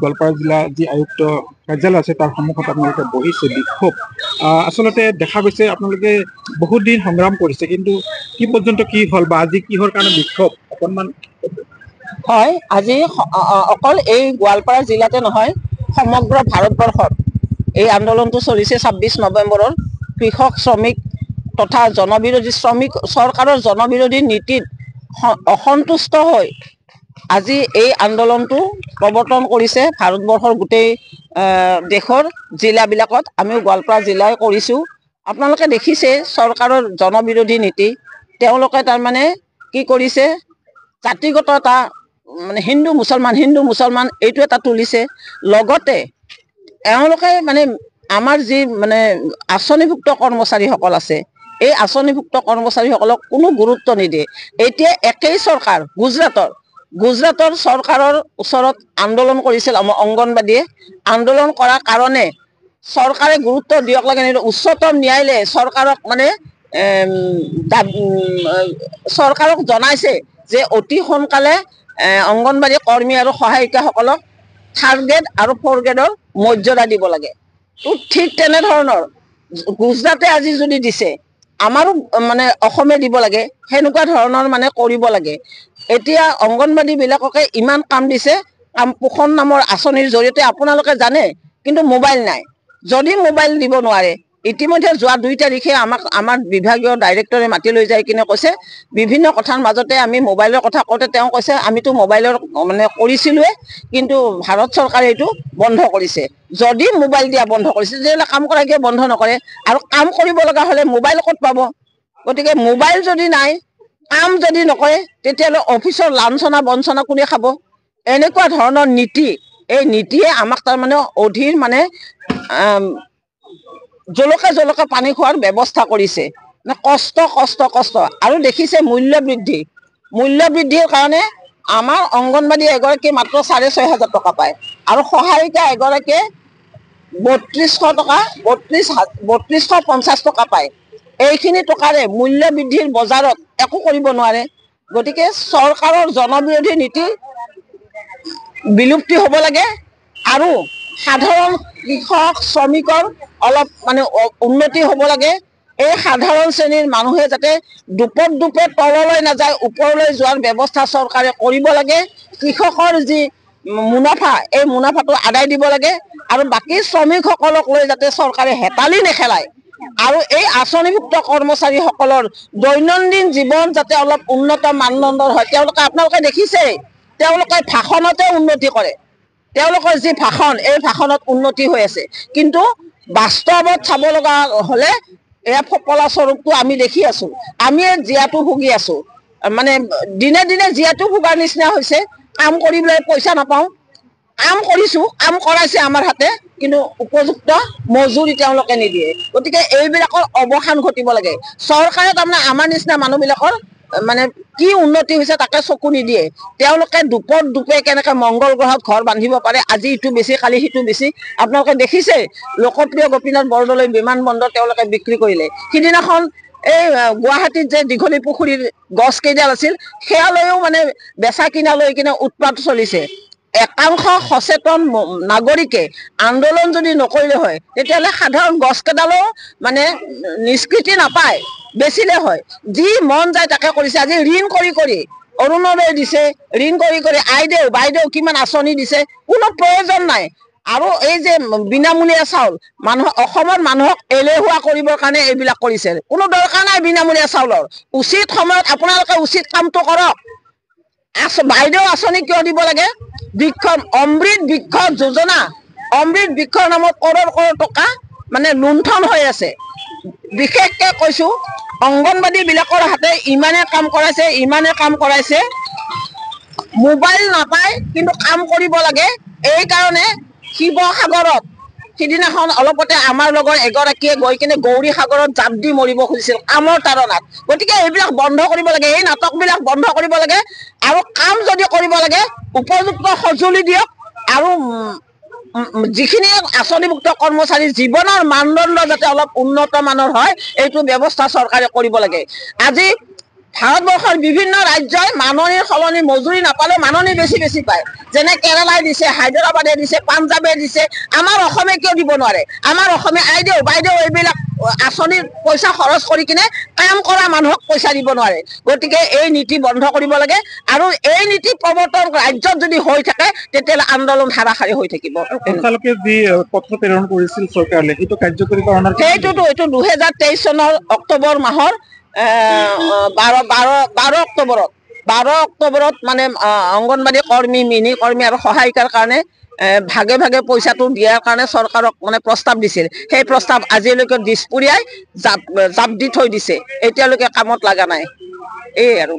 গোৱালপাৰা জিলা যি আয়ুক্ত কাৰ্যালয় আছে তাৰ সন্মুখত আপোনালোকে বহিছে বিক্ষোভ আচলতে দেখা গৈছে আপোনালোকে বহুত দিন সংগ্ৰাম কৰিছে কিন্তু কি পৰ্যন্ত কি হ'ল বা আজি কিহৰ কাৰণে বিক্ষোভ অকণমান হয় আজি অকল এই গোৱালপাৰা জিলাতে নহয় সমগ্ৰ ভাৰতবৰ্ষত এই আন্দোলনটো চলিছে ২৬ নৱেম্বৰৰ কৃষক শ্ৰমিক তথা জনবিৰোধী শ্ৰমিক চৰকাৰৰ জনবিৰোধী নীতিত অসন্তুষ্ট হৈ আজি এই আন্দোলনটো প্ৰৱৰ্তন কৰিছে ভাৰতবৰ্ষৰ গোটেই দেশৰ জিলাবিলাকত আমিও গোৱালপাৰা জিলাই কৰিছোঁ। আপোনালোকে দেখিছে চৰকাৰৰ জনবিৰোধী নীতি তেওঁলোকে তাৰমানে কি কৰিছে জাতিগত এটা মানে হিন্দু মুছলমান এইটো এটা তুলিছে লগতে এওঁলোকে মানে আমাৰ যি মানে আঁচনিভুক্ত কৰ্মচাৰীসকল আছে এই আঁচনিভুক্ত কৰ্মচাৰীসকলক কোনো গুৰুত্ব নিদিয়ে। এতিয়া একেই চৰকাৰ গুজৰাটৰ চৰকাৰৰ ওচৰত আন্দোলন কৰিছিল আমাৰ অংগনবাদীয়ে আন্দোলন কৰাৰ কাৰণে চৰকাৰে গুৰুত্ব দিয়ক লাগে উচ্চতম ন্যায়ালয়ে চৰকাৰক মানে চৰকাৰক জনাইছে যে অতি সোনকালে অংগনবাদী কৰ্মী আৰু সহায়িকাসকলক 3rd গ্ৰেড আৰু 4th গ্ৰেডৰ মৰ্যাদা দিব লাগে। তো ঠিক তেনেধৰণৰ গুজৰাটে আজি যদি দিছে আমাৰো মানে অসমে দিব লাগে সেনেকুৱা ধৰণৰ মানে কৰিব লাগে। এতিয়া অংগনবাদী বিলাককে ইমান কাম দিছে কাম পোষণ নামৰ আঁচনিৰ জৰিয়তে আপোনালোকে জানে কিন্তু মোবাইল নাই যদি মোবাইল দিব নোৱাৰে ইতিমধ্যে যোৱা 2 তাৰিখে আমাৰ বিভাগীয় ডাইৰেক্টৰে মাতি লৈ যাই কিনে কৈছে বিভিন্ন কথাৰ মাজতে আমি মোবাইলৰ কথা কওঁতে তেওঁ কৈছে আমিতো মোবাইলৰ মানে কৰিছিলোৱে কিন্তু ভাৰত চৰকাৰে এইটো বন্ধ কৰিছে। যদি মোবাইল দিয়া বন্ধ কৰিছে তেতিয়াহ'লে কাম কৰা কিয় বন্ধ নকৰে আৰু কাম কৰিব লগা হ'লে মোবাইল ক'ত পাব। গতিকে মোবাইল যদি নাই কাম যদি নকৰে তেতিয়াহ'লে অফিচৰ লাঞ্ছনা বঞ্চনা কোনে খাব। এনেকুৱা ধৰণৰ নীতি এই নীতিয়ে আমাক তাৰমানে অধীৰ মানে জলকে পানী খোৱাৰ ব্যৱস্থা কৰিছে। কষ্ট আৰু দেখিছে মূল্য বৃদ্ধিৰ কাৰণে আমাৰ অংগনবাদী এগৰাকী মাত্ৰ 6,500 টকা পায় আৰু সহায়িকা এগৰাকীয়ে 3250 টকা পায়। এইখিনি টকাৰে মূল্য বৃদ্ধিৰ বজাৰত একো কৰিব নোৱাৰে। গতিকে চৰকাৰৰ জনবিৰোধী নীতি বিলুপ্তি হ'ব লাগে আৰু সাধাৰণ কৃষক শ্ৰমিকৰ অলপ মানে উন্নতি হ'ব লাগে। এই সাধাৰণ শ্ৰেণীৰ মানুহে যাতে দুপে তললৈ নাযায় ওপৰলৈ যোৱাৰ ব্যৱস্থা চৰকাৰে কৰিব লাগে। কৃষকৰ যি মুনাফা এই মুনাফাটো আদায় দিব লাগে আৰু বাকী শ্ৰমিকসকলক লৈ যাতে চৰকাৰে হেতালি নেখেলায় আৰু এই আঁচনিভুক্ত কৰ্মচাৰীসকলৰ দৈনন্দিন জীৱন যাতে অলপ উন্নত মানদণ্ডৰ হয়। আপোনালোকে দেখিছে তেওঁলোকে ভাষণতে উন্নতি কৰে তেওঁলোকৰ যি ভাষণ এই ভাষণত উন্নতি হৈ আছে কিন্তু বাস্তৱত চাব লগা হ'লে এয়া ফপলা স্বৰূপটো আমি দেখি আছো। আমি জীয়াটো ভুগি আছো মানে দিনে দিনে জীয়াটো ভোগাৰ নিচিনা হৈছে। কাম কৰিবলৈ পইচা নাপাওঁ কাম কৰিছো কাম কৰাইছে আমাৰ হাতে কিন্তু উপযুক্ত মজুৰি তেওঁলোকে নিদিয়ে। গতিকে এইবিলাকৰ অৱসান ঘটিব লাগে। চৰকাৰে তাৰমানে আমাৰ নিচিনা মানুহবিলাকৰ মানে কি উন্নতি হৈছে তাকে চকু নিদিয়ে। তেওঁলোকে দুপে কেনেকে মংগল গ্ৰহত ঘৰ বান্ধিব পাৰে আজি ইটো বেছি কালি সিটো বেছি। আপোনালোকে দেখিছে লোকপ্ৰিয় গোপীনাথ বৰদলৈ বিমানবন্দৰ তেওঁলোকে বিক্ৰী কৰিলে। সিদিনাখন এই গুৱাহাটীত যে দীঘলী পুখুৰীৰ গছ কেইডাল আছিল সেয়া লৈও মানে বেচা কিনা লৈ কিনে উৎপাত চলিছে। একাংশ সচেতন নাগৰিকে আন্দোলন যদি নকৰিলে হয় তেতিয়াহ'লে সাধাৰণ গছ কেইডালো মানে নিষ্কৃতি নাপায় বেচিলে হয়। যি মন যায় তাকে কৰিছে। আজি ঋণ কৰি অৰুণোদয় দিছে ঋণ কৰি আইদেউ বাইদেউ কিমান আঁচনি দিছে কোনো প্ৰয়োজন নাই। আৰু এই যে বিনামূলীয়া চাউল অসমৰ মানুহক এলেহুৱা কৰিবৰ কাৰণে এইবিলাক কৰিছে। কোনো দৰকাৰ নাই বিনামূলীয়া চাউলৰ। উচিত সময়ত আপোনালোকে উচিত কামটো কৰক। বাইদেউ আঁচনি কিয় দিব লাগে? অমৃত বৃক্ষ যোজনা অমৃত বৃক্ষৰ নামত কৰোৰ টকা মানে লুণ্ঠন হৈ আছে। বিশেষকে কৈছো অংগনবাদী বিলাকৰ হাতে ইমানে কাম কৰাইছে মোবাইল নাপায় কিন্তু কাম কৰিব লাগে। এই কাৰণে শিৱসাগৰত সিদিনাখন অলপতে আমাৰ লগৰ এগৰাকীয়ে গৈ কিনে গৌৰী সাগৰত জাপ দি মৰিব খুজিছিল কামৰ তাৰণাত। গতিকে এইবিলাক বন্ধ কৰিব লাগে এই নাটকবিলাক বন্ধ কৰিব লাগে আৰু কাম যদি কৰিব লাগে উপযুক্ত সঁজুলি দিয়ক আৰু যিখিনি আঁচনিভুক্ত কৰ্মচাৰীৰ জীৱনৰ মানদণ্ড যাতে অলপ উন্নত মানৰ হয় এইটো ব্যৱস্থা চৰকাৰে কৰিব লাগে। আজি ভাৰতবৰ্ষৰ বিভিন্ন ৰাজ্যই মাননিৰ সলনি মজুৰি নাপালেও মাননি বেছি বেছি পায়। যেনে কেৰালাই দিছে, হায়দৰাবাদে দিছে, পাঞ্জাবে দিছে, আমাৰ অসমে কিয় দিব নোৱাৰে? আমাৰ অসমে আইদেউ বাইদেউ এইবিলাক আঁচনিৰ পইচা খৰচ কৰি কিনে কাম কৰা মানুহক পইচা দিব নোৱাৰে। গতিকে এই নীতি বন্ধ কৰিব লাগে, আৰু এই নীতি প্ৰৱৰ্তন ৰাজ্যত যদি হৈ থাকে তেতিয়াহ'লে আন্দোলন হাৰাশাৰী হৈ থাকিব। সঞ্চালকে যি পত্ৰ প্ৰেৰণ কৰিছিল চৰকাৰলৈ সেইটো কাৰ্যকৰীকৰণৰ এইটো 2023 চনৰ অক্টোবৰ মাহৰ 12 অক্টোবৰত মানে অংগনবাদী কৰ্মী, মিনি কৰ্মী আৰু সহায়িকাৰ কাৰণে ভাগে ভাগে পইচাটো দিয়াৰ কাৰণে চৰকাৰক মানে প্ৰস্তাৱ দিছিল। সেই প্ৰস্তাৱ আজিলৈকে দিছপুৰীয়াই জাপ দি থৈ দিছে, এতিয়ালৈকে কামত লগা নাই। এই আৰু